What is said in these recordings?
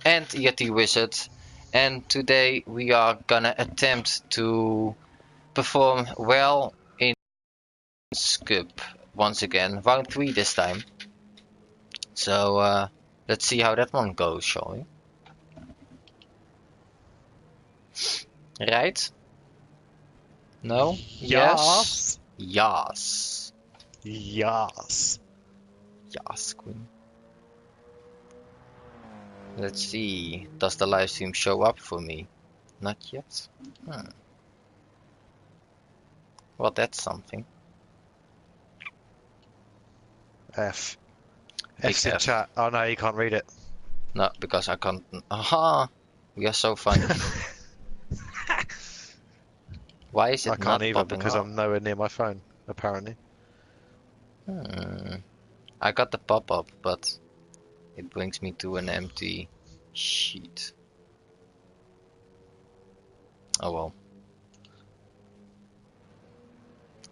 and Yeti Wizard, and today we are gonna attempt to perform well in Scoop once again, round 3 this time. So let's see how that one goes, shall we? Right? No? Yes? Yes. Yes. Yes, Queen. Let's see. Does the live stream show up for me? Not yet. Well, that's something. F. Big F's in F. chat. Oh no, you can't read it. No, because I can't. Aha! We are so funny. Why is it I not can't either popping because up? I'm nowhere near my phone, apparently. I got the pop-up, but it brings me to an empty sheet. Oh well.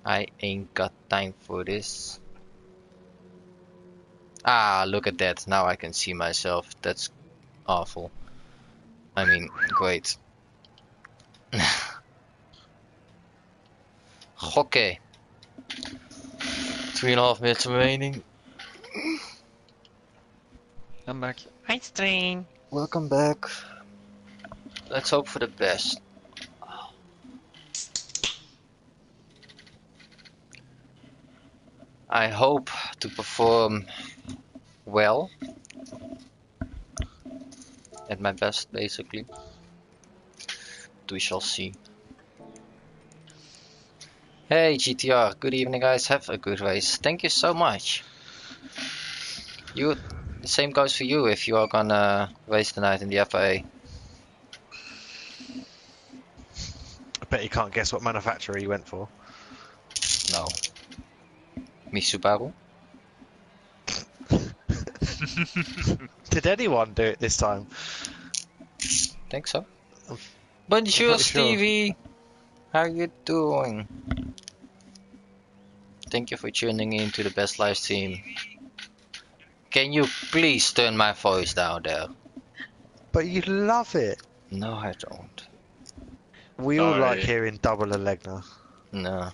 I ain't got time for this. Ah, look at that. Now I can see myself. That's awful. I mean, great. Okay. 3.5 minutes remaining. I'm back. Hi, Strain. Welcome back. Let's hope for the best. I hope to perform well. At my best, basically. We shall see. Hey GTR, good evening guys, have a good race. Thank you so much. The same goes for you if you are gonna race tonight in the FIA. I bet you can't guess what manufacturer you went for. No. Me Subaru? Did anyone do it this time? Think so. I'm Bonjour pretty sure. Stevie! How you doing? Thank you for tuning in to the best live stream. Can you please turn my voice down there? But you love it. No, I don't. We all like hearing double Alegna. No.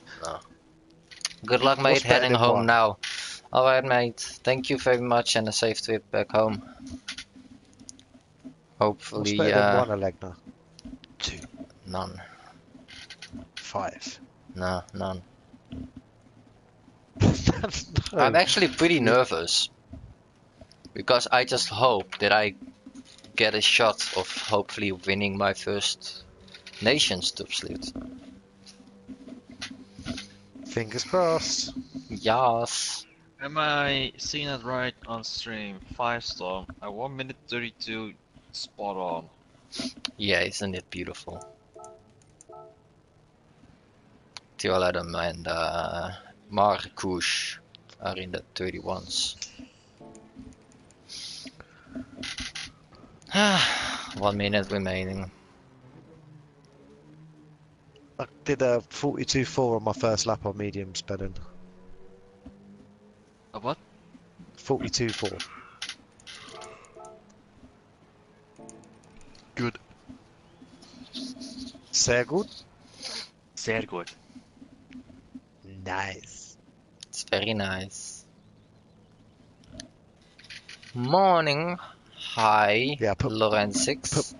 Good luck, What's mate. better Heading than home one? now. Alright, mate. Thank you very much and a safe trip back home. What's Hopefully, better than one Alegna? 2. None. 5. No, none. No. I'm actually pretty nervous. Because I just hope that I get a shot of hopefully winning my first Nations Topslid. Fingers crossed. Yes. Am I seeing it right on stream? 5-star. At 1 minute 32, spot on. Yeah, isn't it beautiful? Tioladum and Marcus are in the 31s. 1 minute remaining. I did a 42.4 on my first lap on mediums, Benin. A what? 42.4. Good. Sehr gut? Sehr good. Nice. It's very nice. Morning. Hi, Yeah, Lorenz6.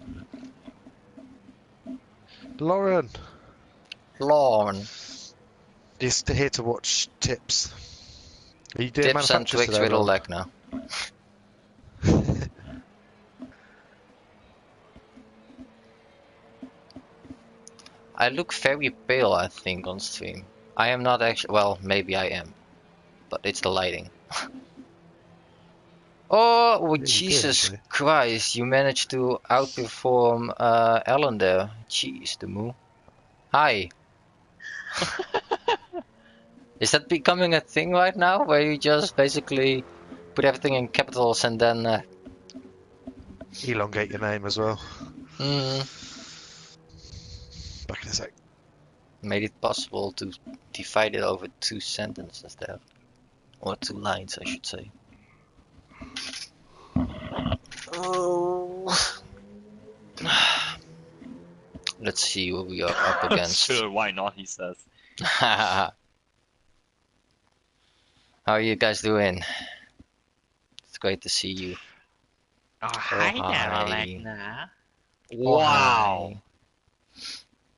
Lauren. Lauren. Just here to watch tips. Are you doing Tips and manufacturers tricks today, with Lauren? Olegna. I look very pale, I think, on stream. I am not actually. Well, maybe I am. But it's the lighting. Oh, Yeah, you do, Jesus actually. Christ. You managed to outperform Ellen there. Jeez, the moo. Hi. Is that becoming a thing right now? Where you just basically put everything in capitals and then... Elongate your name as well. Back in a sec. Made it possible to divide it over 2 sentences there. Or 2 lines, I should say. Oh. Let's see who we are up against. Sure, why not? He says. How are you guys doing? It's great to see you. Oh, hi there, Alekna. Oh, Wow. hi.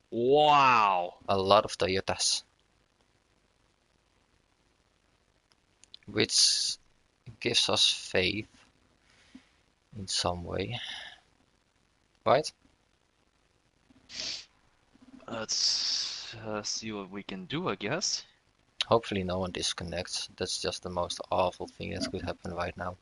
Wow. A lot of Toyotas. Which gives us faith in some way. Right? Let's see what we can do, I guess. Hopefully no one disconnects. That's just the most awful thing that could happen right now.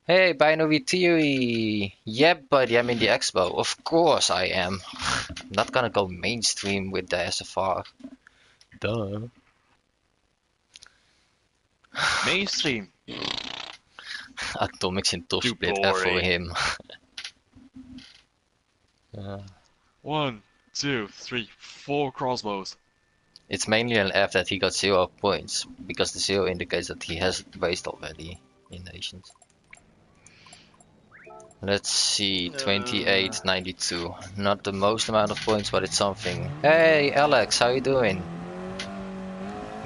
Hey, Binary Theory! Yeah, buddy, I'm in the expo. Of course I am. I'm not gonna go mainstream with the SFR. Duh. Mainstream. Atomics in top Too split F for boring. him. 1, 2, 3, 4 crossbows. It's mainly an F that he got 0 points, because the 0 indicates that he has raced already in Nations. Let's see, 28.92. Not the most amount of points, but it's something. Hey, Alex, how you doing?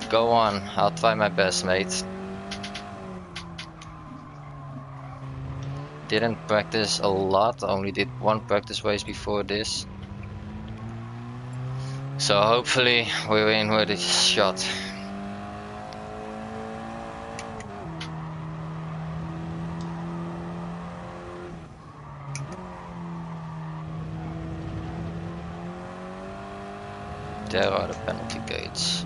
Go on, I'll try my best, mate. Didn't practice a lot, only did one practice race before this. So hopefully we're in with a shot. There are the penalty gates.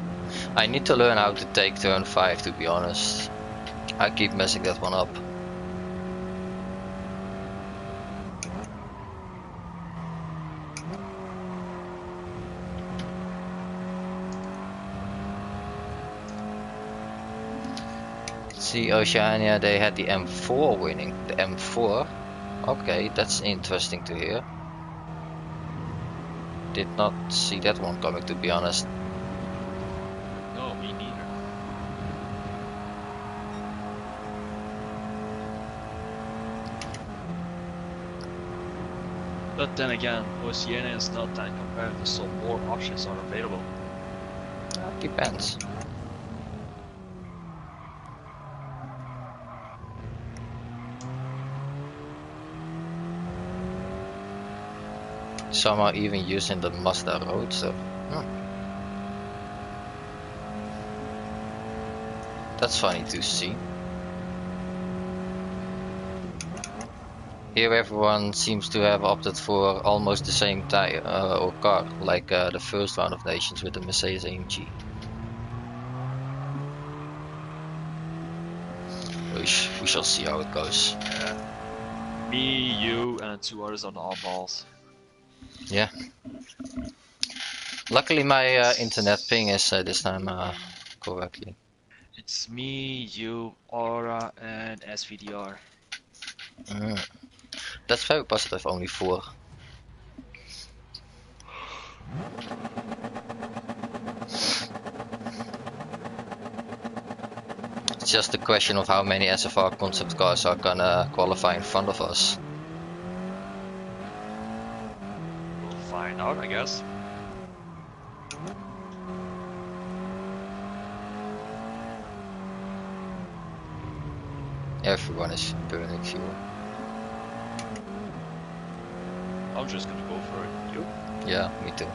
I need to learn how to take turn 5, to be honest. I keep messing that one up. See, Oceania, they had the M4 winning. The M4? Okay, that's interesting to hear. Did not see that one coming, to be honest. No, me neither. But then again, Oceania is not that competitive, so more options are available. Depends. Some are even using the Mazda Roadster. That's funny to see. Here everyone seems to have opted for almost the same tire or car, like the first round of nations with the Mercedes AMG. We shall see how it goes. Me, you, and 2 others on the oddballs. Yeah. Luckily my internet ping is this time correctly. It's me, you, Aura, and SVDR. That's very positive, only 4. It's just a question of how many SFR concept cars are gonna qualify in front of us. We'll find out, I guess. Everyone is burning fuel. I'm just gonna go for it. You? Yeah, me too.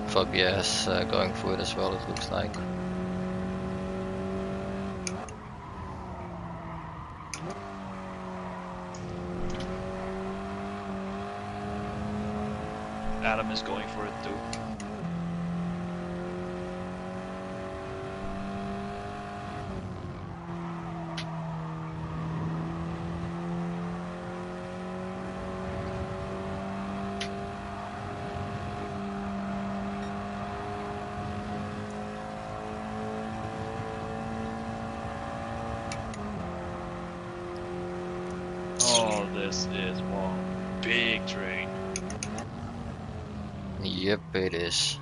Fabia is going for it as well, it looks like. Adam is going for it too. Oh, this is one big train. Yep, it is.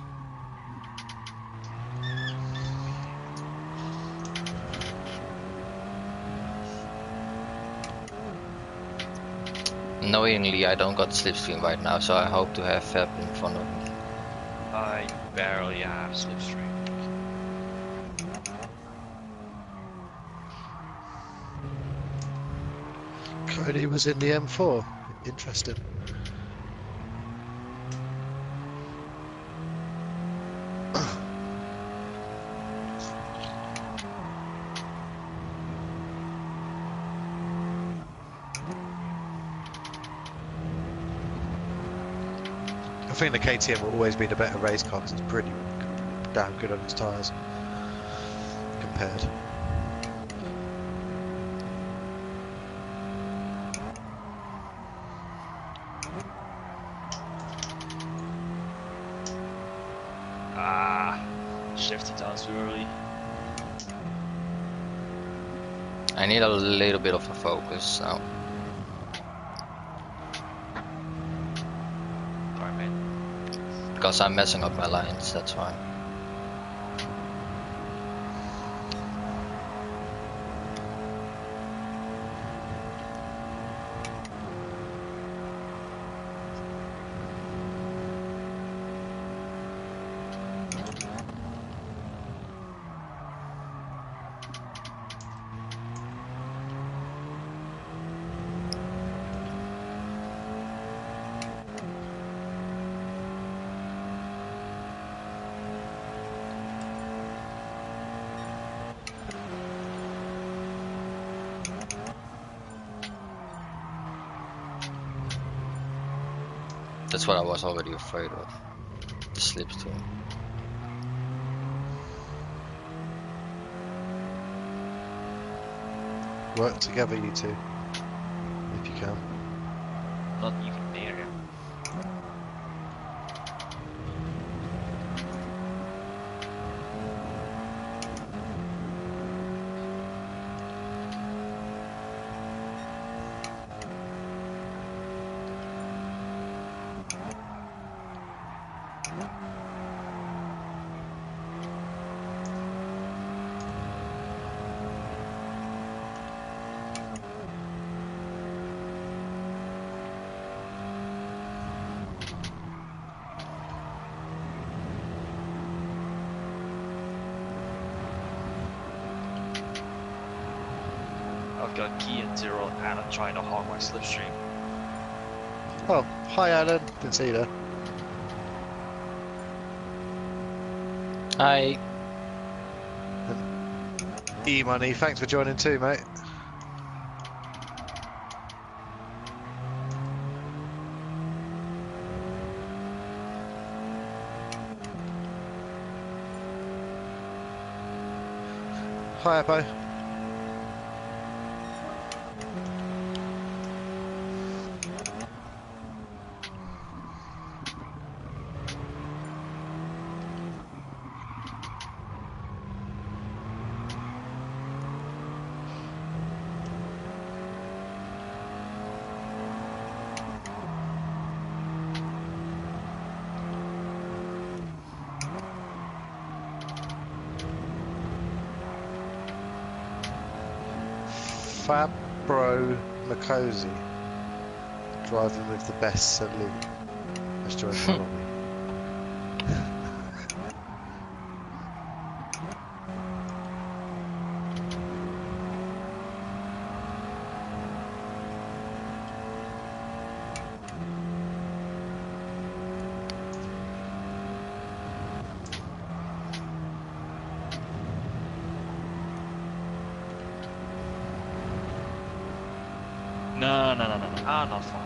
Knowingly, I don't got slipstream right now, so I hope to have Fab in front of me. I barely have slipstream. Cody was in the M4. Interesting. I think the KTM will always be the better race car because it's pretty damn good on its tyres compared. Ah, shifted down too early. I need a little bit of a focus now. Sorry, man. Because I'm messing up my lines, that's why. That's what I was already afraid of. The slipstream. Work together, you two, if you can. Not even near. I've got key and zero and I'm trying to hog my slipstream. Oh, hi Alan. Didn't see you there. Hi. E-Money, thanks for joining too, mate. Hi, Appo. Fabro Makosi, driving with the best salute. Let's join the lobby. No. Ah, not fun.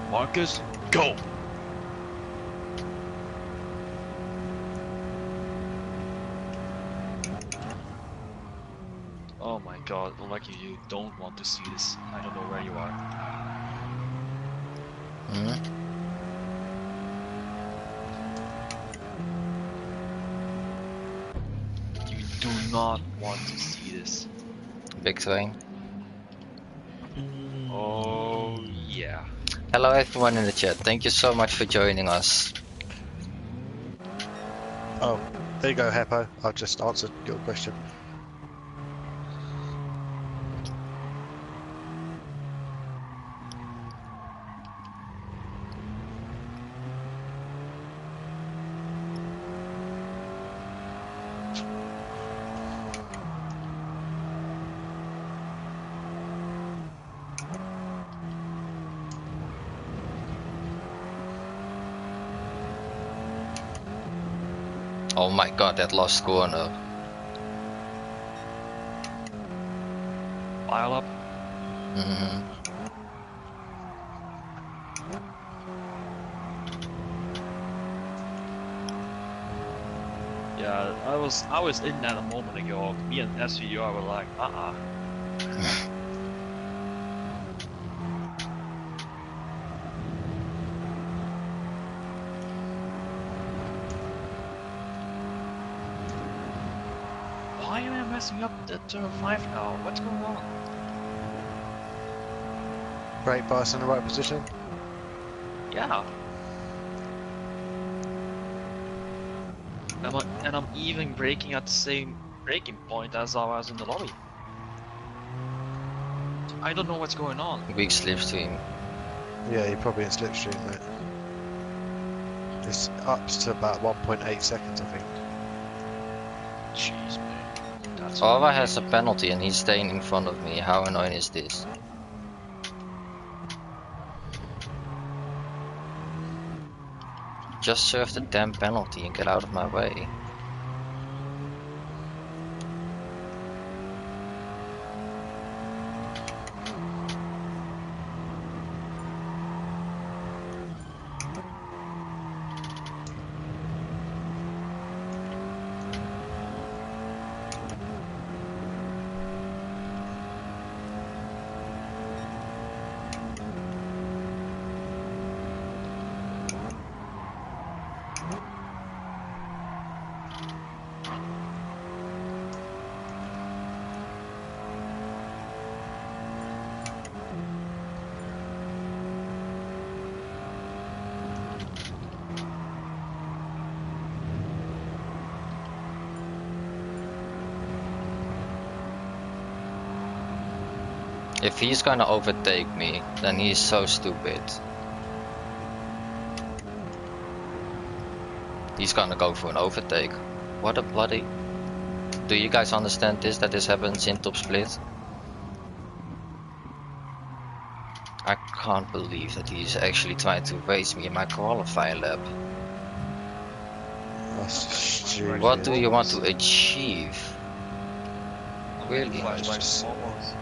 Marcus, go! Oh my god, lucky you don't want to see this. I don't know where you are. Hmm? You do not want to see this. Big train. Oh. Yeah. Hello everyone in the chat. Thank you so much for joining us. Oh, there you go, Heppo. I've just answered your question. Oh my god, that last corner. Pile up. Mhm. Yeah, I was in that a moment ago. Me and SVU were like, why am I messing up the turn 5 now? What's going on? Brake bias in the right position. Yeah. And I'm even braking at the same braking point as I was in the lobby. I don't know what's going on. Weak slipstream. Yeah, you're probably in slipstream, mate. It's up to about 1.8 seconds, I think. Jeez, man. That's Ava okay. has a penalty and he's staying in front of me. How annoying is this? Just serve the damn penalty and get out of my way. If he's gonna overtake me, then he's so stupid. He's gonna go for an overtake. What a bloody... Do you guys understand this, that this happens in top split? I can't believe that he's actually trying to race me in my qualifying lap. That's stupid. What do you want to achieve? Really? Flashback just- moments.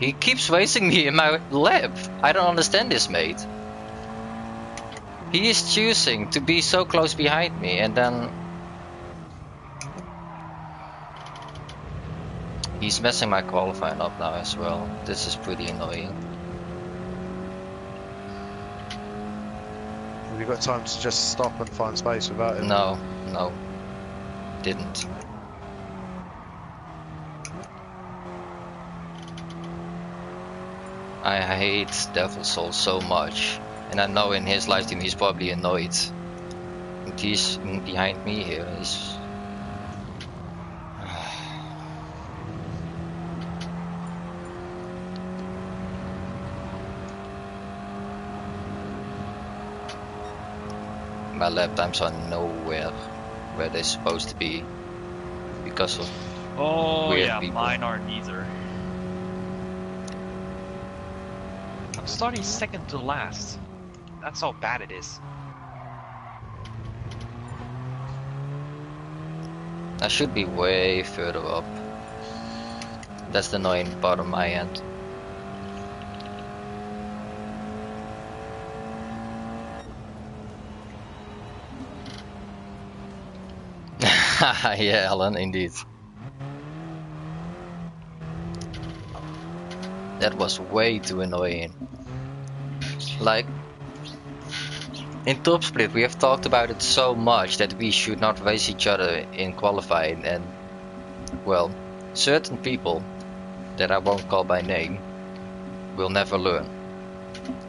He keeps racing me in my lap. I don't understand this, mate. He is choosing to be so close behind me and then... He's messing my qualifying up now as well. This is pretty annoying. Have you got time to just stop and find space without him? No, no. Didn't. I hate Devil Soul so much. And I know in his live stream he's probably annoyed. And he's behind me here. He's... My lap times are nowhere where they're supposed to be because of Oh weird yeah, people. mine are neither. I'm starting second to last. That's how bad it is. I should be way further up. That's the annoying part on my end. Yeah, Alan, indeed. That was way too annoying. Like, in top split we have talked about it so much that we should not race each other in qualifying, and well, certain people that I won't call by name will never learn.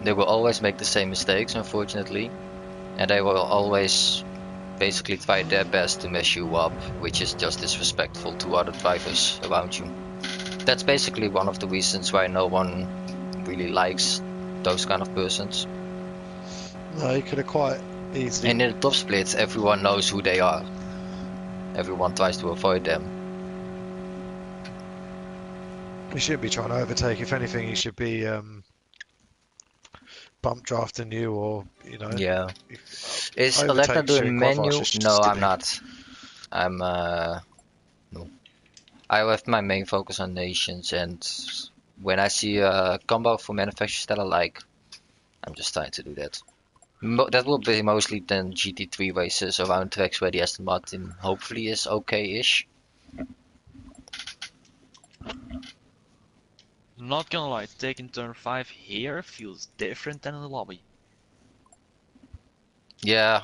They will always make the same mistakes, unfortunately, and they will always basically try their best to mess you up, which is just disrespectful to other drivers around you. That's basically one of the reasons why no one really likes those kind of persons. No, you could have quite easily. And in the top splits, everyone knows who they are. Everyone tries to avoid them. You shouldn't be trying to overtake. If anything, you should be bump drafting you, or you know. Yeah. Is Overtake Electra doing during qualifiers menu? is just No, I'm silly. not. I'm no. I have my main focus on nations, and when I see a combo for manufacturers that I like, I'm just trying to do that. That will be mostly then GT3 races around tracks where the Aston Martin hopefully is okay-ish. Not gonna lie, taking turn 5 here feels different than in the lobby. Yeah,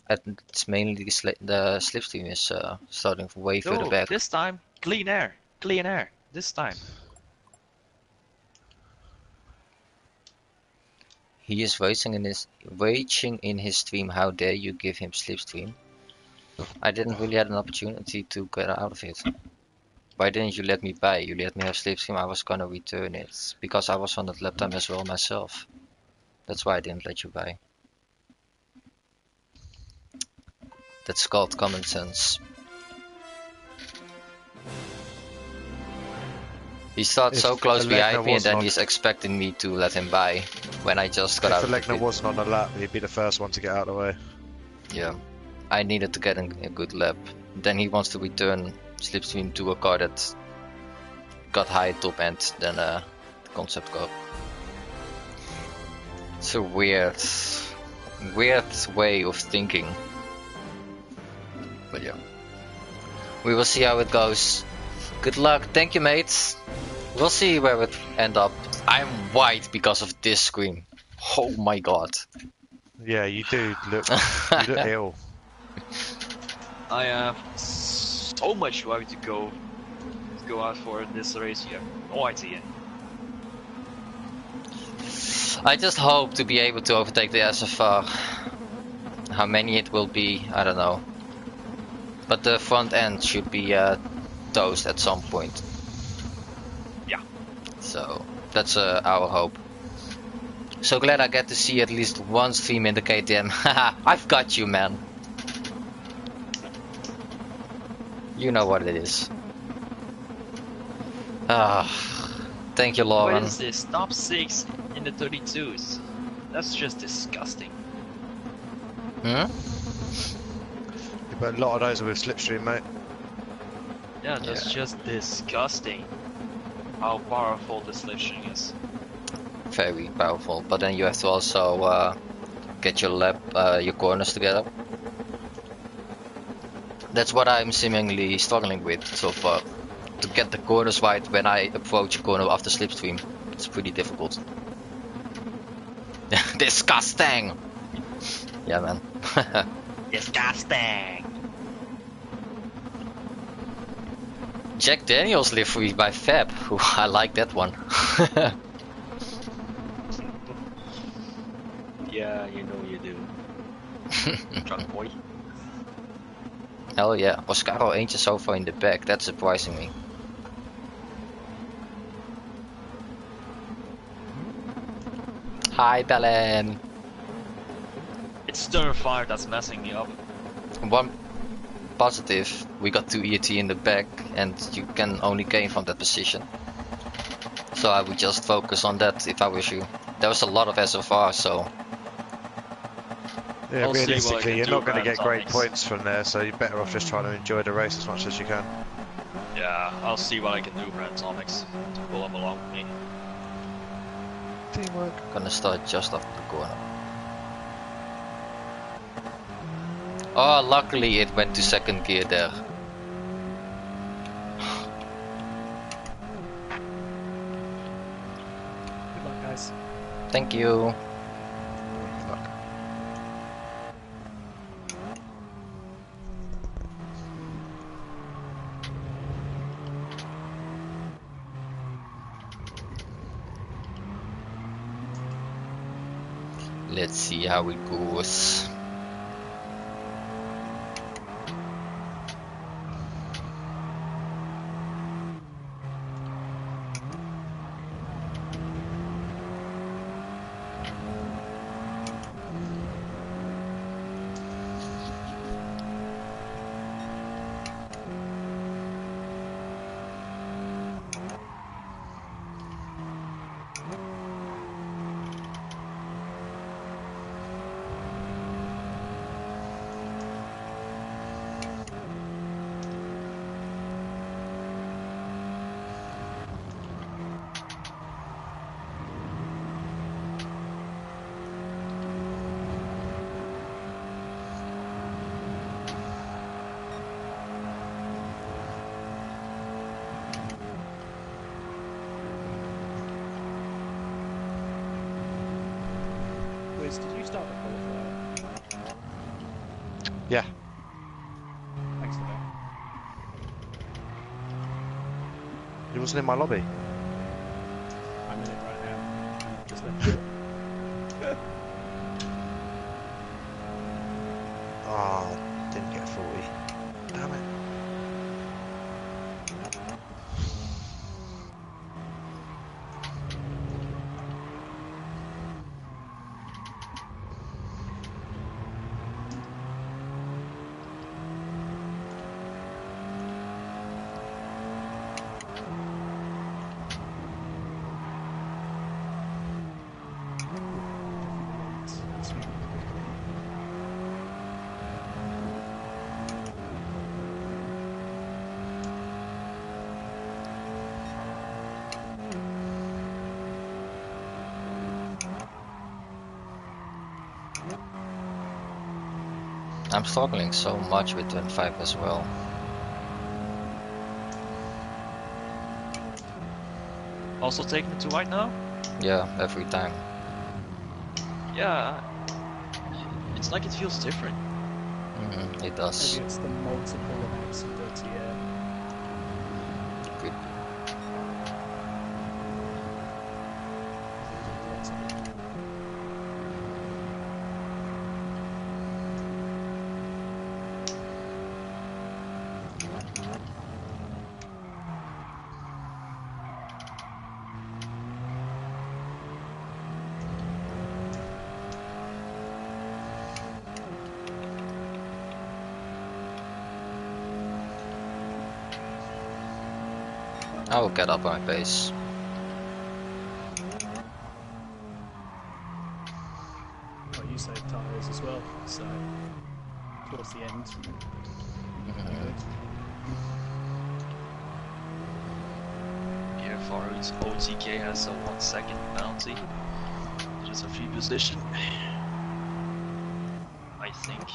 it's mainly the slipstream is starting from way further No, back. this time, clean air. Clean air. This time. He is raging in his stream. How dare you give him slipstream? I didn't really have an opportunity to get out of it. Why didn't you let me buy? You let me have slipstream, I was gonna return it. Because I was on that lap time as well myself. That's why I didn't let you buy. That's called common sense. He starts so close behind me and then he's expecting me to let him buy when I just got out of it. If Electra wasn't on the lap, he'd be the first one to get out of the way. Yeah, I needed to get a good lap. Then he wants to return slipstream to a car that got high top end than a concept car. It's a weird way of thinking. But yeah, we will see how it goes. Good luck. Thank you, mates. We'll see where it end up. I'm white because of this screen. Oh my god. Yeah, you do look, you look ill. I have so much work to go out for this race here. No idea. I just hope to be able to overtake the SFR. How many it will be, I don't know. But the front end should be toast at some point. Yeah. So that's our hope. So glad I get to see at least one stream in the KTM. Haha, I've got you, man. You know what it is. Thank you, Lauren. What is this? Top 6 in the 32s. That's just disgusting. Hmm? But a lot of those are with slipstream, mate. Yeah, that's just disgusting. How powerful the slipstream is. Very powerful, but then you have to also get your your corners together. That's what I'm seemingly struggling with so far. To get the corners right when I approach a corner after slipstream. It's pretty difficult. Disgusting! Yeah, man. Disgusting! Jack Daniels livery by Fab. Ooh, I like that one. Yeah, you know you do. Drunk boy. Hell yeah. Oscaro eentje so far in the back. That's surprising me. Hi, Belen. It's turn 5 that's messing me up. One positive, we got 2 ET in the back and you can only gain from that position. So I would just focus on that if I was you. There was a lot of SFR, so... Yeah, I'll see what I realistically, can you're do not going to around get great Onyx. points from there, so you're better off just trying to enjoy the race as much as you can. Yeah, I'll see what I can do for Atomics to pull them along with me. Teamwork. Gonna start just after the corner. Oh, luckily it went to second gear there. Good luck, guys. Thank you. Good luck. Let's see how it goes. Wiz, did you start the qualifier? Yeah. Thanks for that. He wasn't in my lobby. I'm in it right now. Just left. Ah, didn't get 40. Damn it. I'm struggling so much with 25 as well. Also taking it to white now? Yeah, every time. Yeah. It's like it feels different. It does. Maybe it's the multiple amounts of dirty air. Good. I will get up on my pace. Well, you saved tyres as well, so towards the end. Good. Yeah, Farouk's OTK has a 1 second penalty. Just a free position. I think.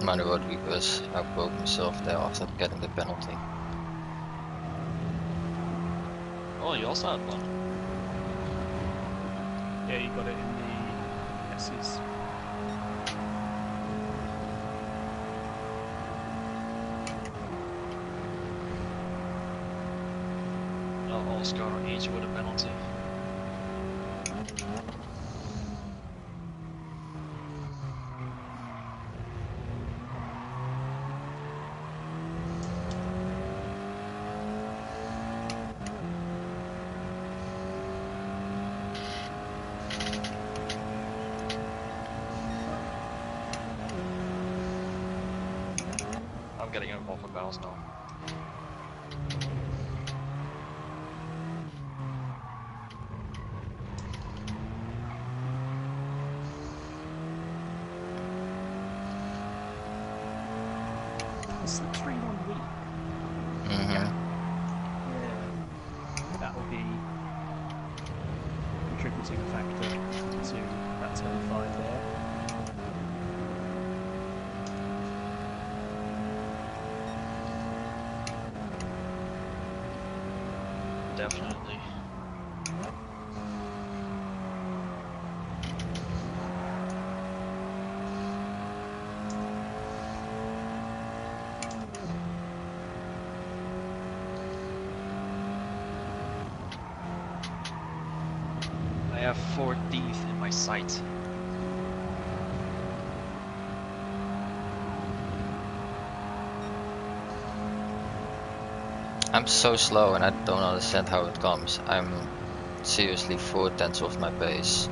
My road because I broke myself there after getting the penalty. Oh, you also had one. Yeah, you got it in the S's. Oh, Oscar on each with a penalty. I'm getting involved in battles now. slipstream on weak. Mm-hmm. Yeah, that will be a contributing factor to that turn 5 there. Definitely. I have 14th in my sight. I'm so slow and I don't understand how it comes. I'm seriously 4/10 of my pace.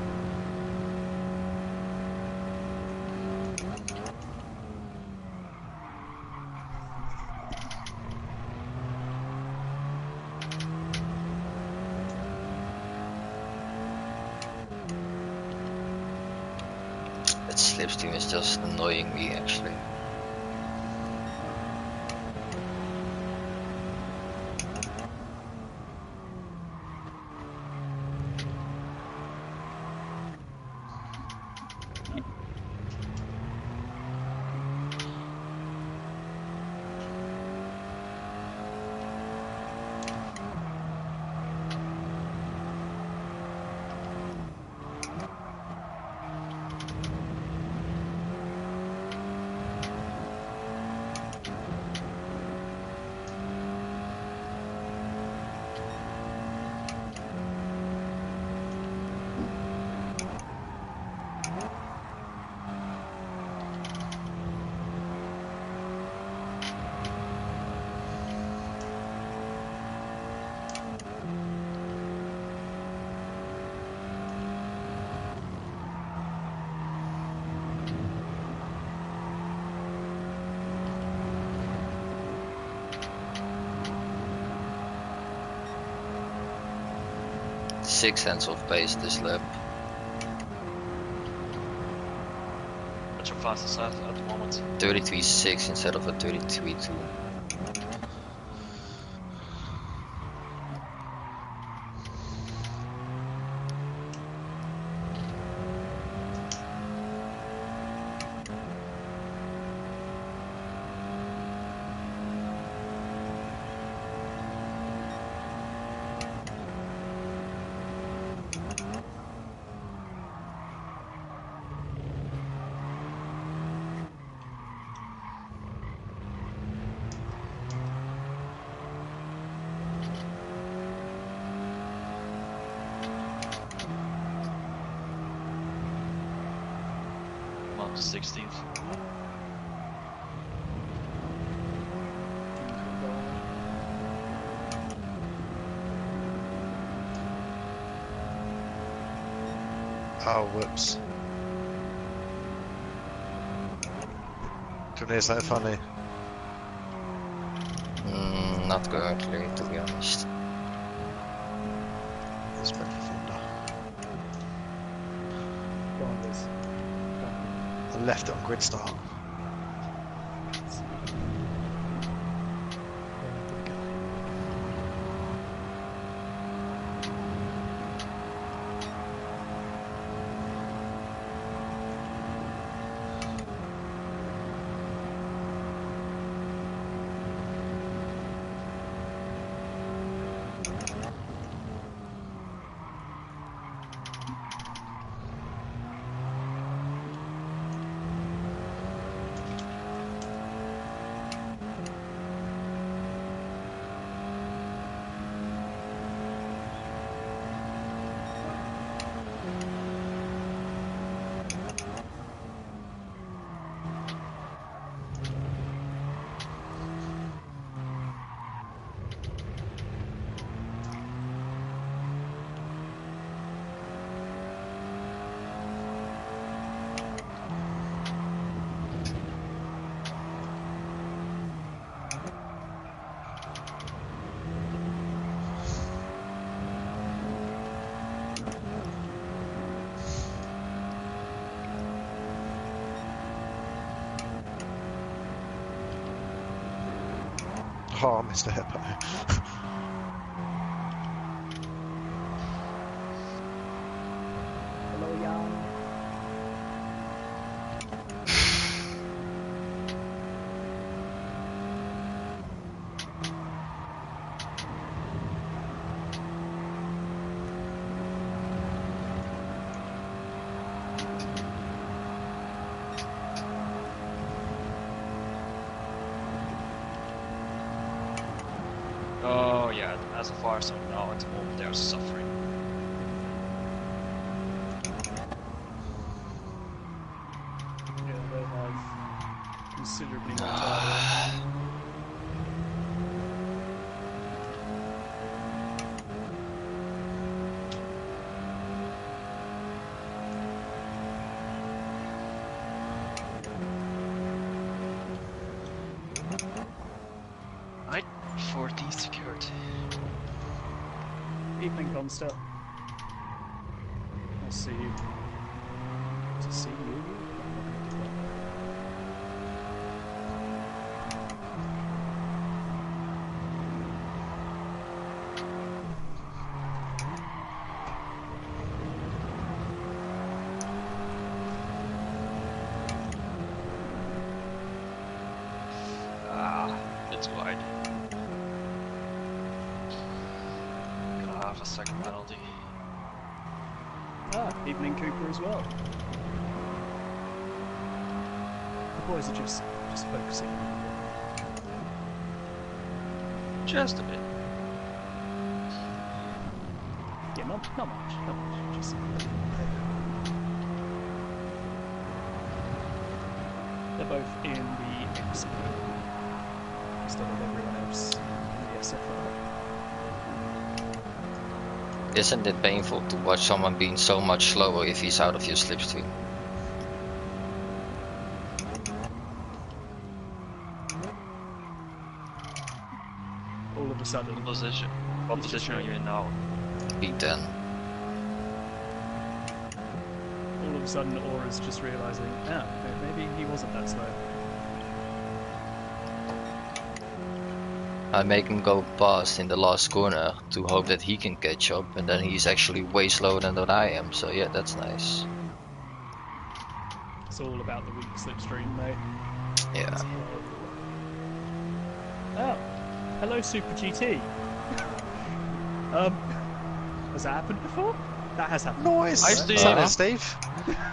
That slipstream is just annoying me actually. Six tenths of pace this lap. What's your fastest at the moment? 33.6 instead of a 33.2. I'm on to 16th. Oh, whoops. Is that funny? Not currently, to be honest. It's better thunder. Go on, Liz. Go on. I left it on grid start. Good guy. Oh, Mr. Hippo. Hello, Jan. Oh yeah, as far as I know, at the moment they're suffering. Yeah, they have considerably more time. Right, 40 secured. Evening, Comster. I'll see you. To see you? Ah, it's wide. Gonna have a second penalty. Ah, Evening Cooper as well. The boys are just focusing. Just a bit. Yeah, not much, just. They're both in the XP instead of everyone else in the SFR. Isn't it painful to watch someone being so much slower if he's out of your slipstream? All of a sudden, What position? What He's position just are you in now? P10. all of a sudden, Aura's just realizing, maybe he wasn't that slow. I make him go past in the last corner to hope that he can catch up, and then he's actually way slower than what I am, so yeah, that's nice. It's all about the weak slipstream, mate. Yeah. Oh, hello, Super GT. Has that happened before? That has happened. Noise! Hi, Steve. Seen it, Steve?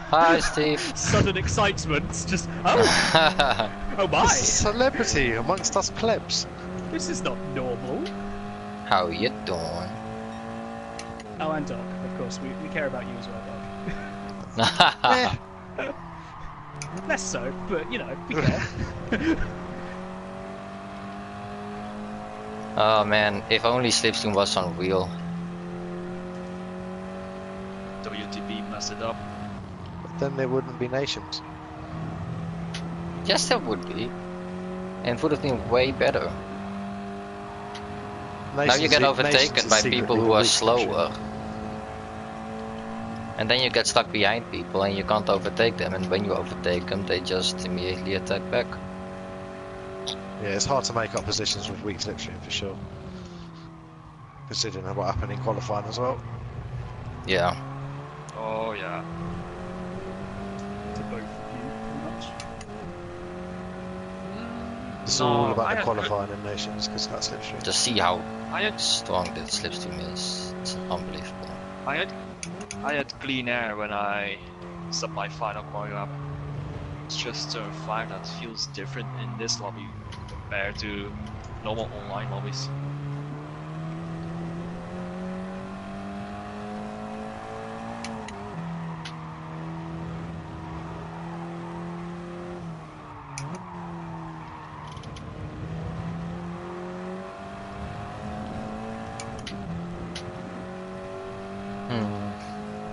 Hi, Steve. Sudden excitement, just oh my! It's a celebrity amongst us plebs. This is not normal. How you doing? Oh, and Doc, of course, we care about you as well, Doc. Eh, Less so, but you know, we care. Oh man, if only slipstream was on wheel. WTP messed it up. but then there wouldn't be nations. Yes, there would be. And it would have been way better. Now you get overtaken by people who are slower. And then you get stuck behind people and you can't overtake them, and when you overtake them they just immediately attack back. Yeah, it's hard to make up positions with weak slipstream for sure. Considering what happened in qualifying as well. Yeah. Oh yeah. To both of you, pretty much. It's No, all about I the had qualifying in nations because that's slipstream. Just see how I had strong the slipstream is. It's unbelievable. I had clean air when I set my final quality up. It's just a fire that feels different in this lobby compared to normal online lobbies.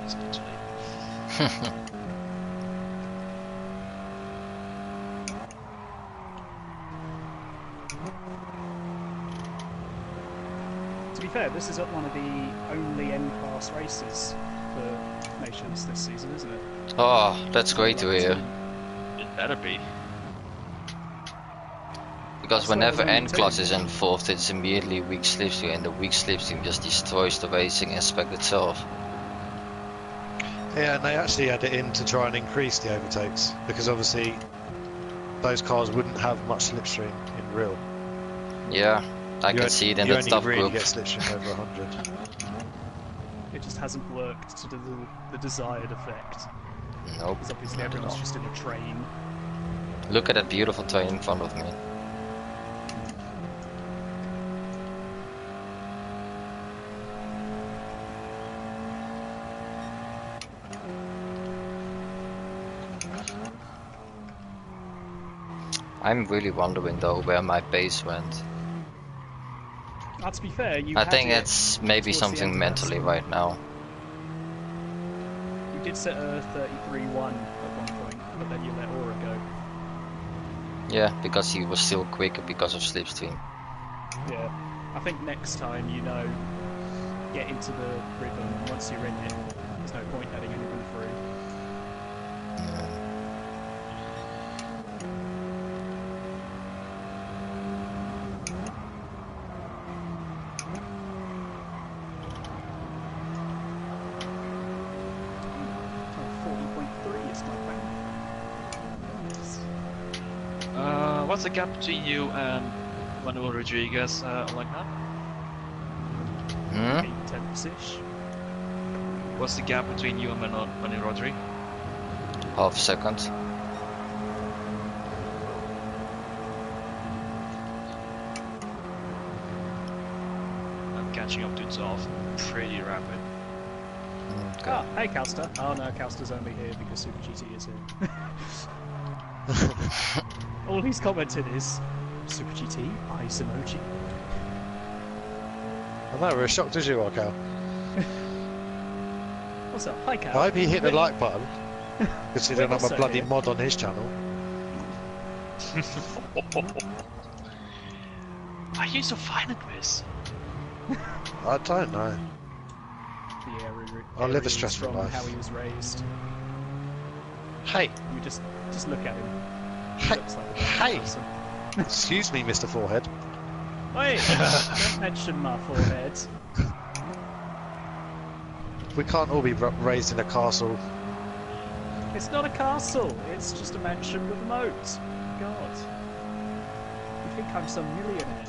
Essentially. To be fair, this is one of the only N-class races for nations this season, isn't it? Oh, that's great to hear. It better be. because That's where whenever there's only N two. class is involved, it's immediately weak slipstream, and the weak slipstream just destroys the racing aspect itself. Yeah, and they actually had it in to try and increase the overtakes because obviously those cars wouldn't have much slipstream in real. Yeah, I You can on- see it in you the only top really group. get slipstream over 100. It just hasn't worked to the desired effect. Nope. Because obviously not at everyone's all. just in a train. Look at that beautiful train in front of me. I'm really wondering though where my pace went. To be fair, you I had think it it's maybe towards the end something of that mentally stint. right now. You did set a 33-1 at one point, but then you let Aura go. Yeah, because he was still quicker because of slipstream. Yeah. I think next time, get into the rhythm, and once you're in it, there's no point letting anyone through. What's the gap between you and Manuel Rodriguez like that? 8/10-ish. What's the gap between you and Manuel Rodriguez? Half second. I'm catching up to 12. Pretty rapid. Okay. Ah, hey Calster. Oh no, Calster's only here because Super GT is here. All he's commented is Super GT, ice emoji. I know, we're as shocked as you are, Cal. What's up? Hi Cal. I hope he hit the like button, considering We're I'm a also bloody here. mod on his channel. Are you so violent, Chris? I don't know. Yeah, I live a Arian's stressful from life. how he was raised. Hey, You just look at him. He hey, looks like a hey! person. Excuse me, Mr. Forehead. Wait, don't mention my forehead. We can't all be raised in a castle. It's not a castle. It's just a mansion with a moat. God, you think I'm some millionaire?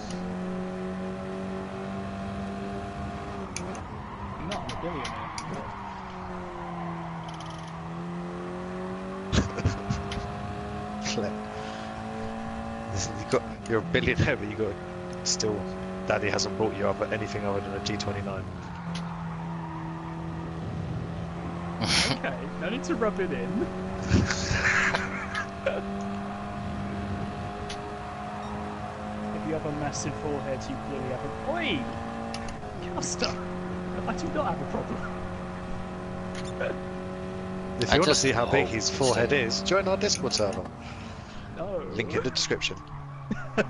I'm not a billionaire. God. Flip. Listen, you're a billionaire, but you got still. Daddy hasn't bought you anything other than a G29. Okay, no need to rub it in. If you have a massive forehead, you clearly have a... Oi! Caster! I do not have a problem. If I you want to just see how big hope his it's forehead is, join our Discord server. No. Link in the description. The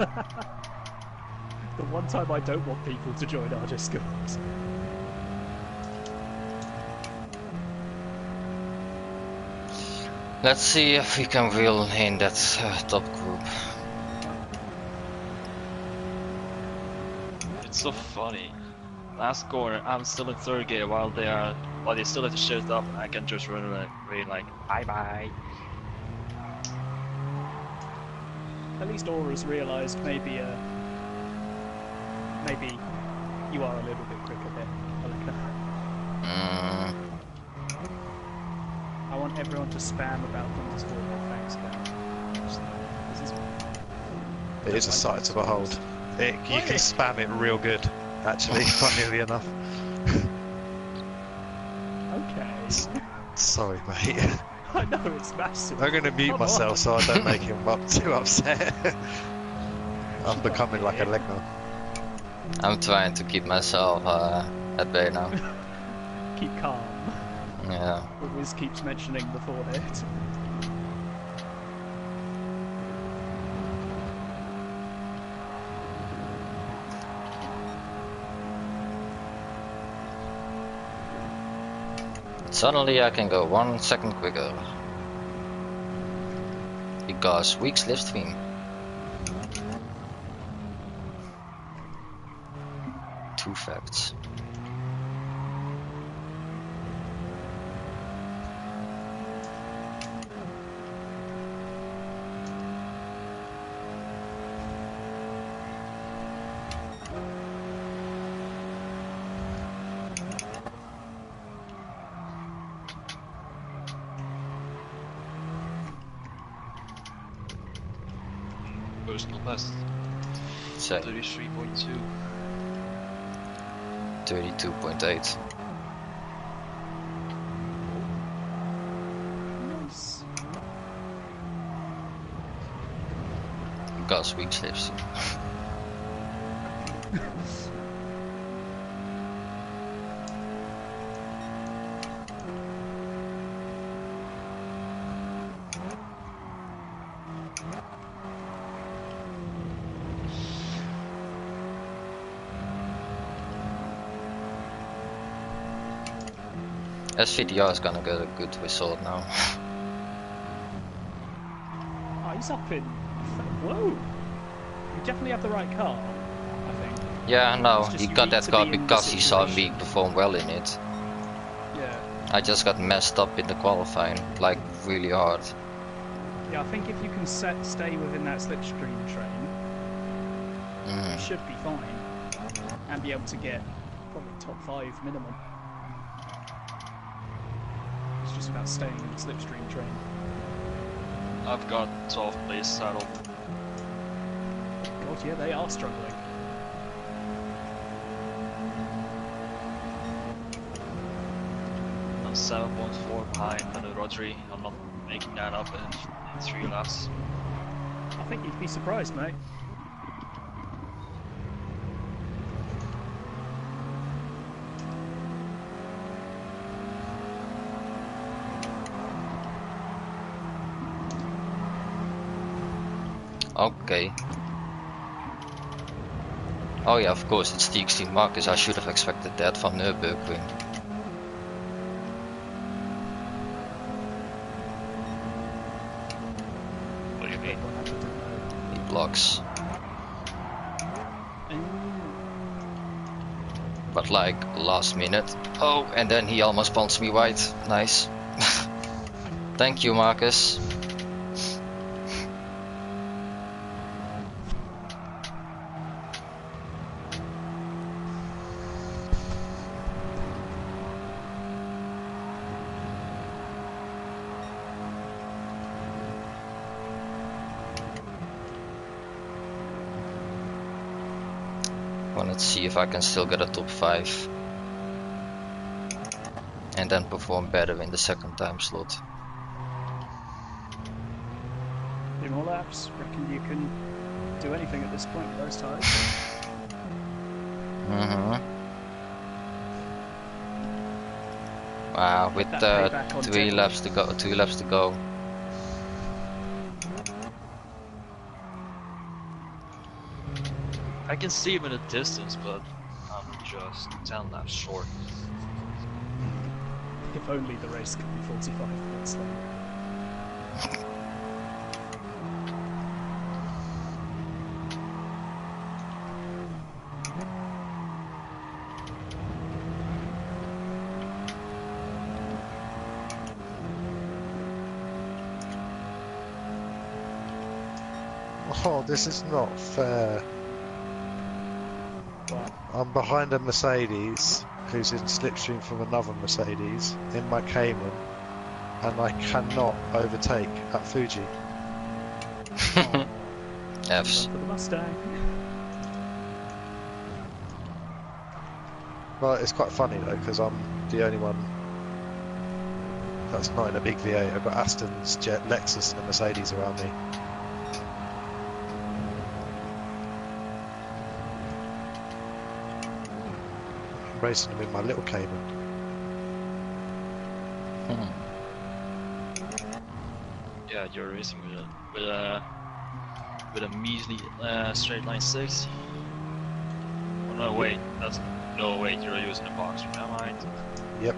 one time I don't want people to join our Discord. Let's see if we can reel in that top group. It's so funny. Last corner, I'm still in third gear while they still have to shift up, and I can just run away like bye bye. At least Aura's realised maybe you are a little bit quicker there. I want everyone to spam about Thunder's forehead. Thanks, Cal. It is a sight to behold. You can spam it real good, actually, funnily enough. Okay. Sorry, mate. I know it's massive. I'm going to mute Come myself on. so I don't make him too upset. I'm becoming like a legman. I'm trying to keep myself at bay now. Keep calm. Yeah. Always keeps mentioning the forehead. Suddenly I can go 1 second quicker. Because weak slipstream. True facts. Personal best. Say 33.2. 32.8. Nice. Gas weak slips. SVDR is gonna get a good result now. Oh, he's up in. Whoa! You definitely have the right car, I think. Yeah, no, It's just he you got need that to car be in the because he saw me situation. perform well in it. Yeah. I just got messed up in the qualifying, like really hard. Yeah, I think if you can stay within that slipstream train, you Mm. should be fine. And be able to get probably top 5 minimum. It's just about staying in the slipstream train. I've got 12th place saddle. God, yeah, they are struggling. I'm 7.4 behind on the rotary. I'm not making that up in 3 laps. I think you'd be surprised, mate. Okay. Oh yeah, of course, it's the Extreme Marcus. I should have expected that from Nürburgring. What do you mean? He blocks. But like, last minute. Oh, and then he almost punched me wide. Nice. Thank you, Marcus. Well, let's see if I can still get a top 5. And then perform better in the second time slot. 3 more laps. Reckon you can do anything at this point with those tyres? Wow, with That payback on 3 Teddy. laps to go, 2 laps to go. I can see him in the distance, but I'm just 10 laps short. If only the race could be 45 minutes long. Oh, this is not fair. Wow. I'm behind a Mercedes who's in slipstream from another Mercedes in my Cayman, and I cannot overtake at Fuji. Fs. For the Mustang. Well, it's quite funny though, because I'm the only one that's not in a big V8. I've got Aston's, Jet, Lexus, and Mercedes around me. I'm racing them in my little Cayman. Yeah, you're racing with a measly straight line 60. Oh no, wait, you're using the box. Never mind. Yep.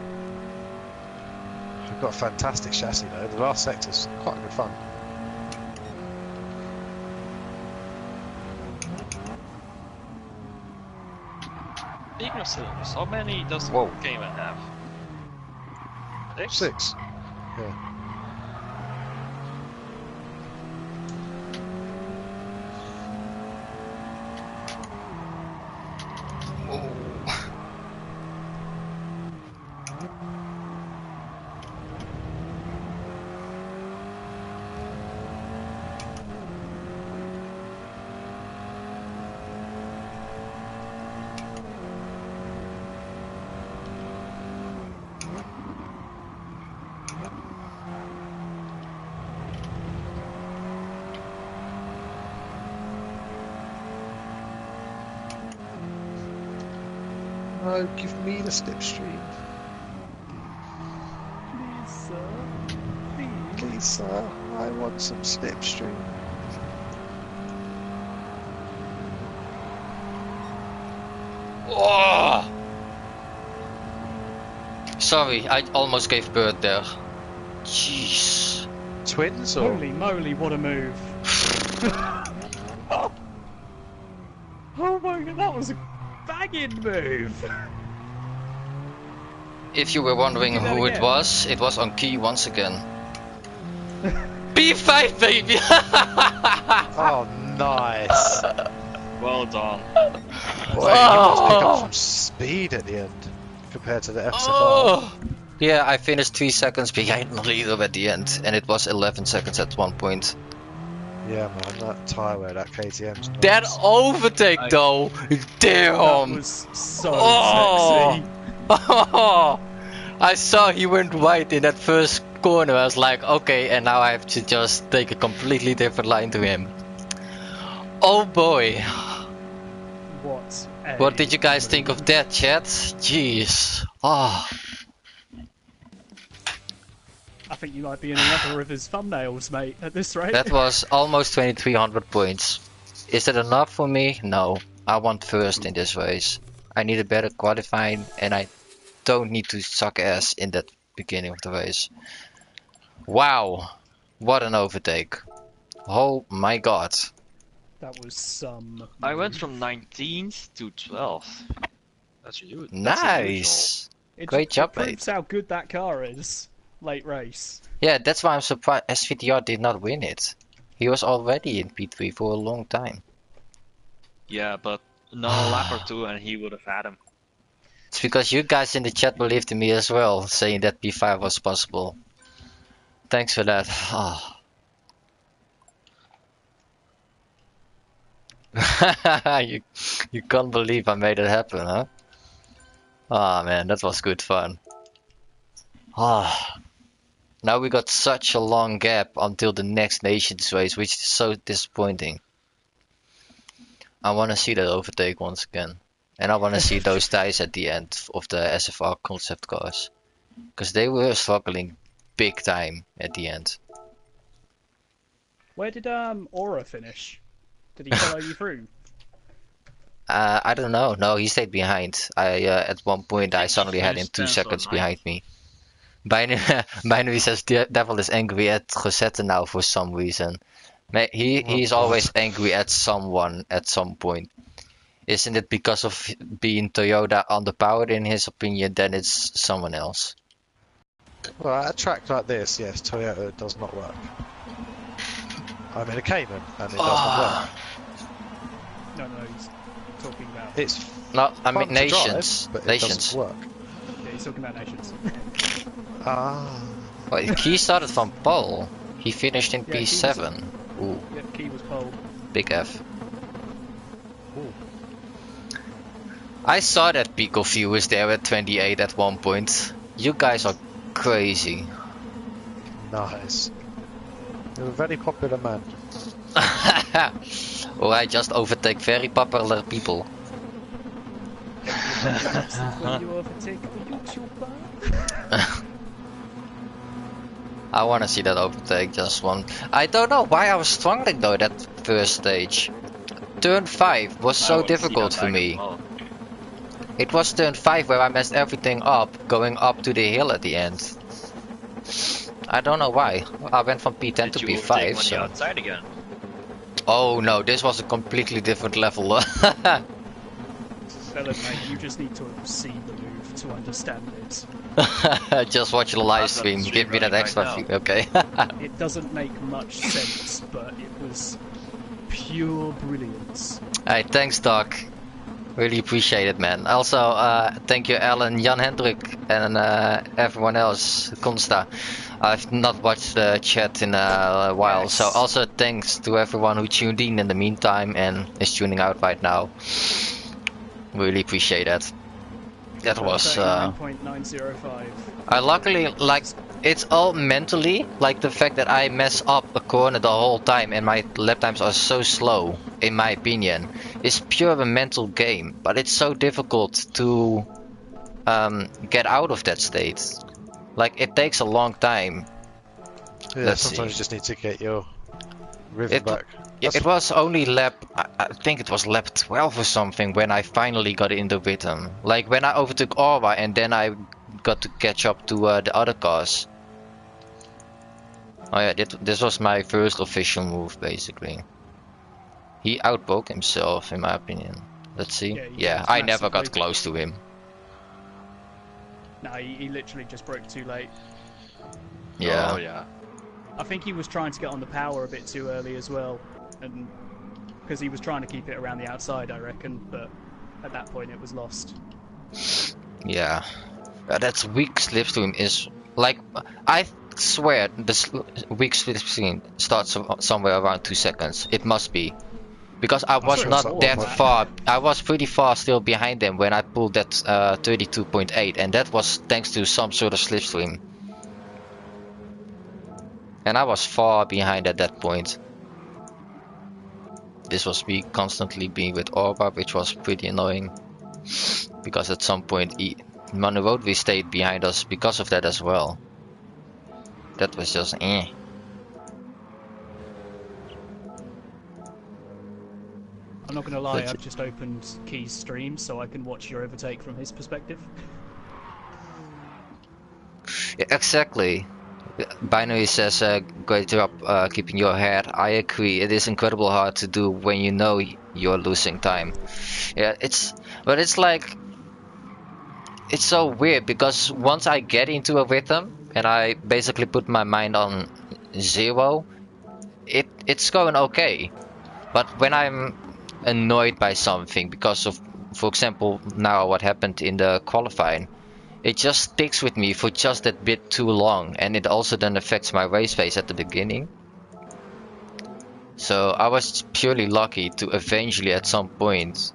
I've got a fantastic chassis though. The last sector's quite good fun. Big air cylinders. How many does the Whoa. Cayman have? 6? 6. Yeah. No, give me the slipstream. Please, sir. Please. Please, sir, I want some slipstream. Oh! Sorry, I almost gave birth there. Jeez. Twins or? Holy moly, what a move. Oh my god, that was a banging move. If you were wondering Do that who it again. was on key once again. P5, baby! Oh, nice. Well done. Boy, you must pick up some speed at the end compared to the FSFR. Oh! Yeah, I finished 3 seconds behind the leader at the end, and it was 11 seconds at one point. Yeah, man, that tyre wear, that KTM's nice. That overtake though! That Damn! was so Oh. sexy. I saw he went right in that first corner. I was like, okay, and now I have to just take a completely different line to him. Oh boy. What Did you guys think of that, chat? Jeez. Oh. I think you might be in another of his thumbnails, mate, at this rate. That was almost 2300 points. Is that enough for me? No. I want first in this race. I need a better qualifying, and I don't need to suck ass in that beginning of the race. Wow. What an overtake. Oh my god. That was some... I went from 19th to 12th. That's you. Nice. Great job, It proves mate. how good that car is. Late race. Yeah, that's why I'm surprised SVTR did not win it. He was already in P3 for a long time. Yeah, but another lap or two and he would have had him. It's because you guys in the chat believed in me as well, saying that P5 was possible. Thanks for that. Oh. you can't believe I made it happen, huh? Ah man, that was good fun. Ah. Now we got such a long gap until the next Nations race, which is so disappointing. I want to see that overtake once again. And I want to see those guys at the end of the SFR concept cars. Because they were struggling big time at the end. Where did Aura finish? Did he follow you through? I don't know. No, he stayed behind. At one point I suddenly had him 2 finished seconds 10th or behind me. Binary says Devil is angry at Rosetta now for some reason. He's always angry at someone at some point. Isn't it because of being Toyota underpowered in his opinion? Then it's someone else. Well, at a track like this, yes, Toyota does not work. I'm in a Cayman and it does not work. No, he's talking about... It's No, I fun mean to Nations. drive, but it Nations. doesn't work. Yeah, he's talking about Nations. Ah. Well, he started from pole. He finished in Yeah, he P7. Ooh, Yeah, Key was pole. big F. Ooh. I saw that Pico View was there at 28 at one point. You guys are crazy. Nice. You're a very popular man. Or I just overtake very popular people. When you overtake the YouTuber. I wanna see that overtake, just one. I don't know why I was struggling though that first stage. Turn 5 was I so would see difficult that for back me. as well. It was turn 5 where I messed everything up, going up to the hill at the end. I don't know why. I went from P10 to Did you overtake P5, when so... you're outside again? Oh no, this was a completely different level. Ellen, mate, you just need to see the move to understand it. Just watch the live I've got stream. the Give me that stream extra running fee. Okay. It doesn't make much sense, but it was pure brilliance. Hey, thanks, Doc. Really appreciate it, man. Also, thank you, Alan, Jan Hendrik, and everyone else, Consta. I've not watched the chat in a while, Yes. so also thanks to everyone who tuned in the meantime and is tuning out right now. Really appreciate that. That was. 39.905. I luckily like. It's all mentally, like the fact that I mess up a corner the whole time and my lap times are so slow, in my opinion. It's pure a mental game, but it's so difficult to get out of that state. Like, it takes a long time. Yeah, Let's sometimes see. you just need to get your rhythm back. Yeah, it was only I think it was lap 12 or something when I finally got in the rhythm. Like when I overtook Orwa and then I got to catch up to the other cars. Oh yeah, this was my first official move, basically. He outbroke himself, in my opinion. Let's see. Yeah, he Yeah, was I never got massively. close to him. No, he literally just broke too late. Yeah. Oh yeah. I think he was trying to get on the power a bit too early as well, and because he was trying to keep it around the outside, I reckon. But at that point, it was lost. Yeah. That's weak slipstream is like I swear the weak slipstream starts somewhere around 2 seconds. It must be. Because I was swear not it's that like far. I was pretty far still behind them when I pulled that 32.8, and that was thanks to some sort of slipstream. And I was far behind at that point. This was me constantly being with Orba, which was pretty annoying. Because at some point, on the road we stayed behind us because of that as well. That was just eh. I'm not going to lie, But- I've just opened Key's stream so I can watch your overtake from his perspective. Yeah, exactly. Binary says, great job keeping your head. I agree. It is incredible hard to do when you know you're losing time. Yeah, but it's like, it's so weird because once I get into a rhythm and I basically put my mind on zero, it's going okay. But when I'm annoyed by something because of, for example, now what happened in the qualifying, it just sticks with me for just that bit too long, and it also then affects my race pace at the beginning. So I was purely lucky to eventually at some point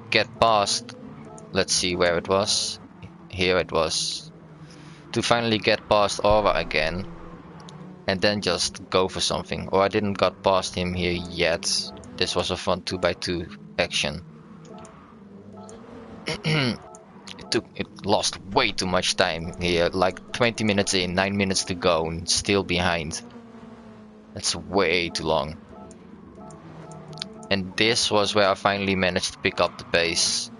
get past, let's see where it was, here it was, to finally get past Aura again and then just go for something. Or I didn't got past him here yet. This was a fun 2x2 action. It lost way too much time here, like 20 minutes in, 9 minutes to go, and still behind. That's way too long. And this was where I finally managed to pick up the pace.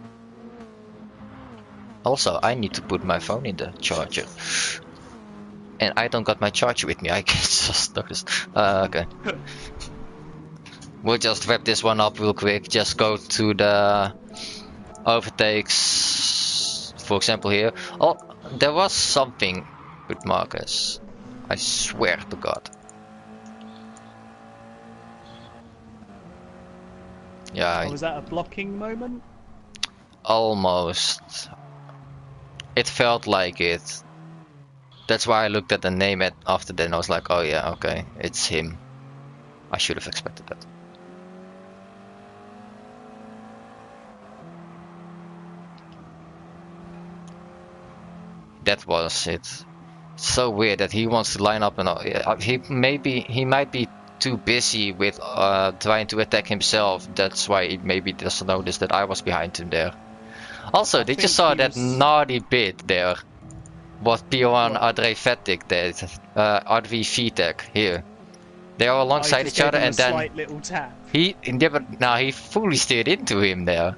Also, I need to put my phone in the charger. And I don't got my charger with me, I can just notice. Okay. We'll just wrap this one up real quick, just go to the overtakes, for example here. Oh, there was something with Marcus. I swear to God. Yeah, Was that a blocking moment? almost. It felt like it. That's why I looked at the name after that and I was like, oh yeah, okay, it's him. I should have expected that. That was it. So weird that he wants to line up and he might be too busy with trying to attack himself. That's why he maybe doesn't notice that I was behind him there. Also, did you think saw he that was- naughty bit there? What P1 What? Adre Vetic did, RV VTech here. They are alongside just each other gave him and a then slight little tap. he fully steered into him there.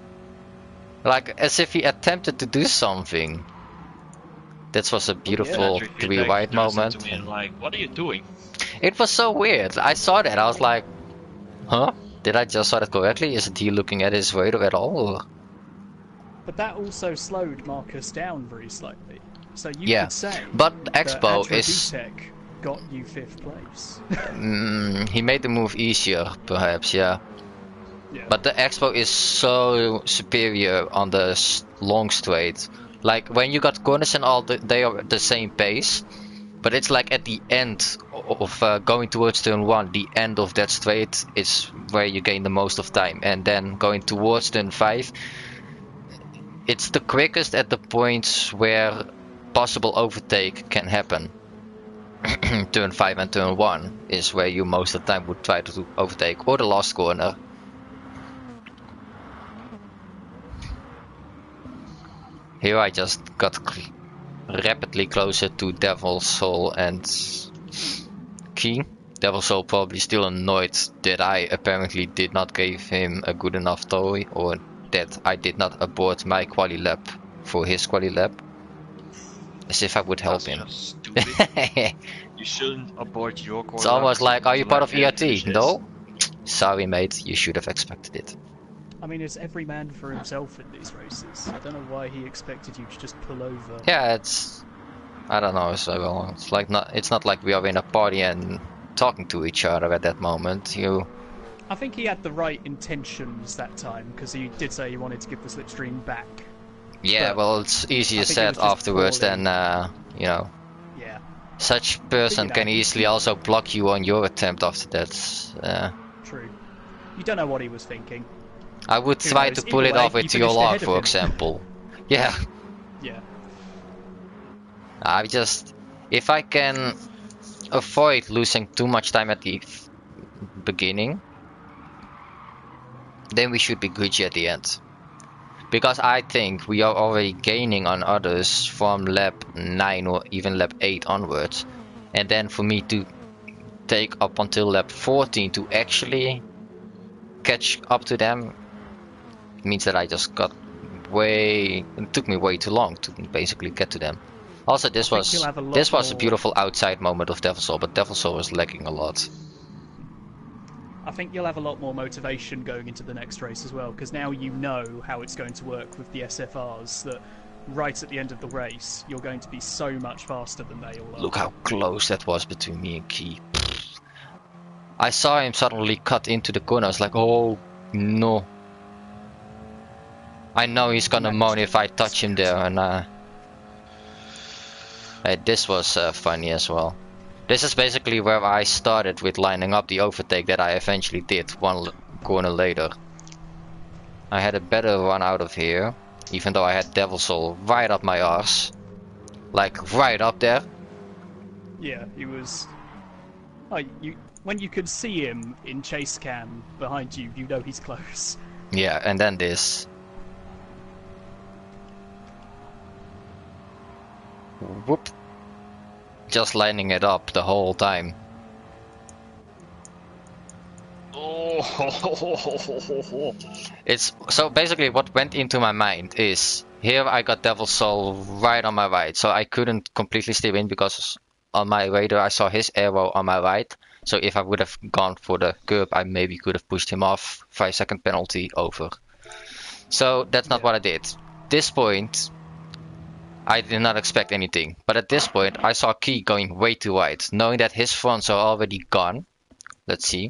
Like as if he attempted to do something. That was a beautiful Patrick, you three like, wide turns moment. into me and like, what are you doing? It was so weird. I saw that. I was like, huh? Did I just saw that correctly? Isn't he looking at his radar at all? Or? But that also slowed Marcus down very slightly. So you Yeah, could say but that Expo is... Adrodutek got you 5th place. he made the move easier, perhaps, yeah. Yeah. But the Expo is so superior on the long straight. Like, when you got corners and all, they are the same pace. But it's like at the end of going towards turn 1, the end of that straight is where you gain the most of time. And then going towards turn 5, it's the quickest at the points where possible overtake can happen. Turn 5 and turn 1 is where you most of the time would try to overtake, or the last corner. Here I just got rapidly closer to Devil's Soul and Key. Devil's Soul probably still annoyed that I apparently did not give him a good enough toy, or that I did not abort my quali lap for his quali lap. As if I would help That's him. just stupid. You shouldn't abort your core. It's almost like, are you part of ERT? finishes. No? Sorry mate, you should have expected it. I mean, it's every man for himself in these races. I don't know why he expected you to just pull over. Yeah, it's... I don't know, so it's like it's not like we are in a party and talking to each other at that moment. I think he had the right intentions that time, because he did say he wanted to give the slipstream back. Yeah, But well, it's easier I think it said was just afterwards poorly. than, you know. Yeah, Such person know. can easily also block you on your attempt after that. true. You don't know what he was thinking. I would Who try knows? to pull Either it way, off with you your finished log, ahead of for him. example. Yeah, Yeah. if I can avoid losing too much time at the beginning, then we should be Gucci at the end. Because I think we are already gaining on others from lap 9 or even lap 8 onwards. And then for me to take up until lap 14 to actually catch up to them, it means that I just got it took me way too long to basically get to them. Also, this I think you'll was have a lot a more- beautiful outside moment of Devil's Soul, but Devil's Soul was lagging a lot. I think you'll have a lot more motivation going into the next race as well, because now you know how it's going to work with the SFRs, that right at the end of the race, you're going to be so much faster than they all are. Look how close that was between me and Key. I saw him suddenly cut into the corner. I was like, oh no. I know he's gonna moan if I touch him there, and this was funny as well. This is basically where I started with lining up the overtake that I eventually did one corner later. I had a better run out of here, even though I had Devil's Soul right up my arse. Like, right up there. Yeah, he was... when you could see him in chase cam behind you, you know he's close. Yeah, and then this. Whoop. Just lining it up the whole time. Oh, It's so basically what went into my mind is here I got Devil's Soul right on my right, so I couldn't completely steer in because on my radar I saw his arrow on my right. So if I would have gone for the curb, I maybe could have pushed him off. 5-second penalty over. So that's not what I did. This point, I did not expect anything. But at this point, I saw Key going way too wide, knowing that his fronts are already gone. Let's see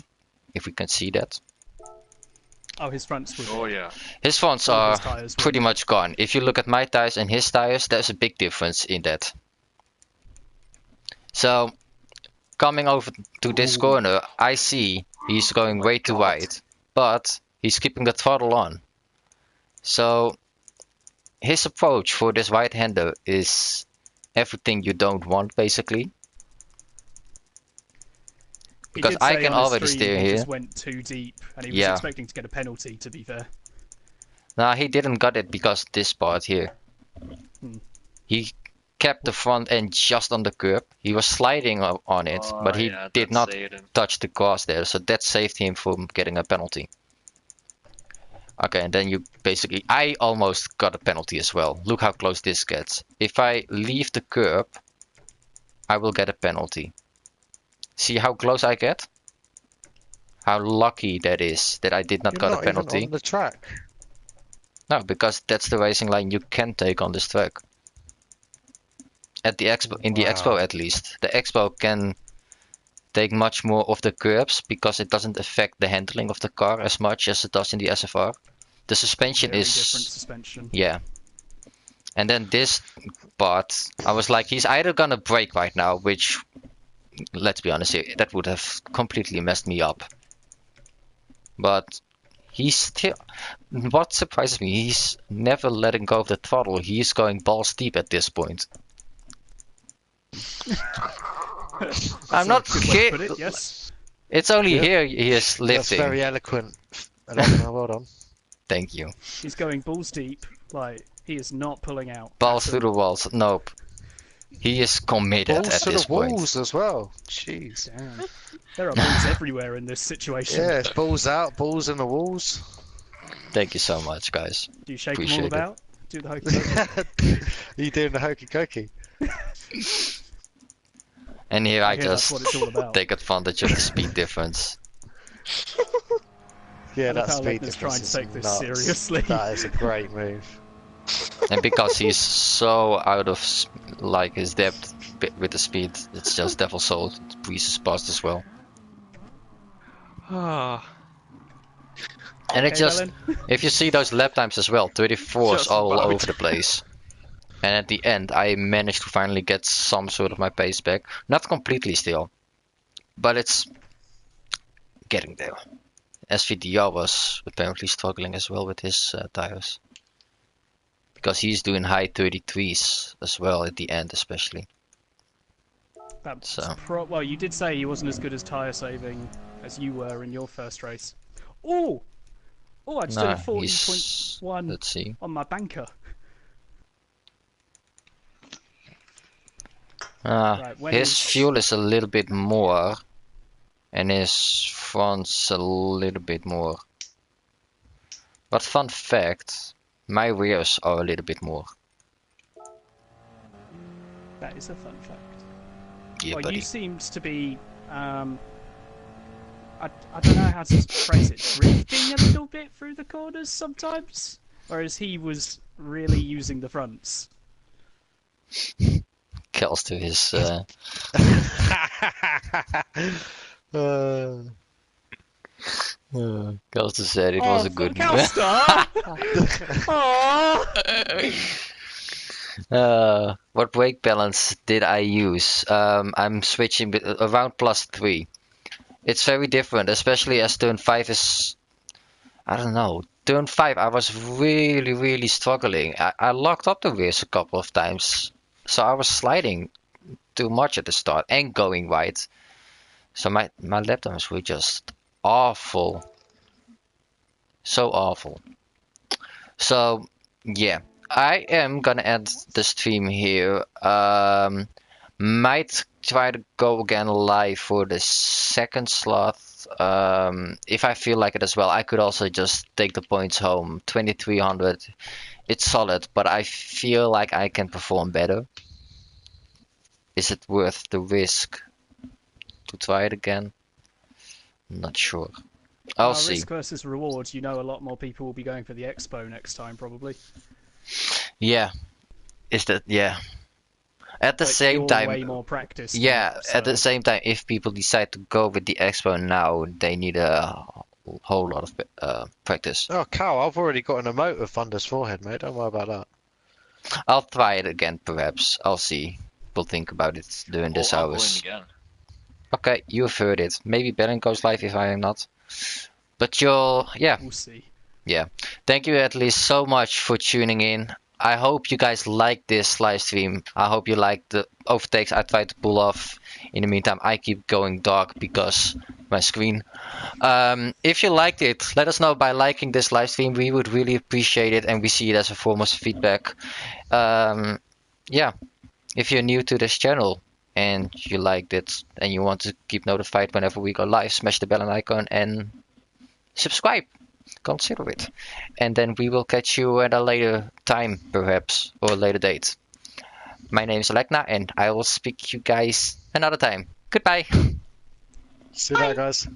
if we can see that. Oh, his fronts were... oh yeah. His fronts All of are his tyres were- pretty much gone. If you look at my tires and his tires, there's a big difference in that. So, coming over to this corner, I see he's going way too wide, but he's keeping the throttle on. So, his approach for this right-hander is everything you don't want, basically. He Because did I say can on his already stream steer he here. just went too deep, and he was Yeah. expecting to get a penalty, to be fair. Nah, he didn't got it because this part here. He kept the front end just on the curb. He was sliding on it, but he yeah, did that not saved him. touch the grass there, so that saved him from getting a penalty. Okay, and then you basically... I almost got a penalty as well. Look how close this gets. If I leave the curb, I will get a penalty. See how close I get? how lucky that is that I did not You're got not a penalty. even on the track. No, because that's the racing line you can take on this track. At the expo, in the expo Wow. at least, the expo can take much more of the curbs because it doesn't affect the handling of the car as much as it does in the SFR. The suspension Very is different suspension. yeah. And then this part, I was like, he's either gonna brake right now, which, let's be honest, that would have completely messed me up. But he's still. What surprises me, he's never letting go of the throttle. He's going balls deep at this point. I'm not Good way to put kidding. it, yes. It's only Yeah. here he is That's lifting. very eloquent. Well done. Thank you. He's going balls deep. Like, he is not pulling out. Balls at through the all. walls. Nope. He is committed Balls at to this the point. walls as well. Jeez. Damn. There are balls everywhere in this situation. Yeah, it's balls out, balls in the walls. Thank you so much, guys. Do you shake them all Appreciate it. about? Do the hokey pokey? Are you doing the hokey cokey? And here I hear that's what it's all just about. take advantage of the speed difference. Yeah, I love that's how speed Legner's difference trying to is take this nuts. seriously. That is a great move. And because he's so out of like his depth with the speed, it's just Devil Soul breezes past as well. Ah, And it Okay, just, Belen? if you see those lap times as well, 34 is Just all about. over the place. And at the end, I managed to finally get some sort of my pace back. Not completely still, but it's getting there. SVDR was apparently struggling as well with his tires. Because he's doing high 33s as well at the end, especially. That's So. well, you did say he wasn't as good as tyre saving as you were in your first race. Oh! Oh, I just did a he's. 40.1 Let's see. on my banker. Right, when His is- fuel is a little bit more, and his front's a little bit more. But fun fact, my rears are a little bit more. That is a fun fact. Yeah, Well, buddy. you seemed to be, I don't know how to phrase it, drifting a little bit through the corners sometimes, whereas he was really using the fronts. Kills to his. Kelster said it was a good Calstar! What brake balance did I use? I'm switching around +3. It's very different, especially as turn 5 is. I don't know. Turn 5, I was really struggling. I locked up the rears a couple of times, so I was sliding too much at the start and going right. So my lap times were just awful. So awful. So yeah, I am gonna end the stream here. Might try to go again live for the second slot. If I feel like it as well, I could also just take the points home. 2300. It's solid, but I feel like I can perform better. Is it worth the risk to try it again? Not sure. I'll see. Risk versus reward, you know a lot more people will be going for the Expo next time, probably. Yeah. Is that yeah? At the But same you're time, way more practiced. yeah. so- At the same time, if people decide to go with the Expo now, they need a whole lot of practice. Oh, Cal, I've already got an emote of Thunder's forehead, mate. Don't worry about that. I'll try it again, perhaps. I'll see. We'll think about it during this I'll go in hours. again. Okay, you've heard it. Maybe Belen goes live if I am not. But yeah. We'll see. Yeah. Thank you at least so much for tuning in. I hope you guys like this live stream. I hope you like the overtakes I tried to pull off. In the meantime, I keep going dark because my screen. If you liked it, let us know by liking this live stream. We would really appreciate it, and we see it as a form of feedback. Yeah. If you're new to this channel and you liked it and you want to keep notified whenever we go live, smash the bell icon and subscribe. Consider it. And then we will catch you at a later time, perhaps, or a later date. My name is Alekna, and I will speak to you guys another time. Goodbye. See you later, guys.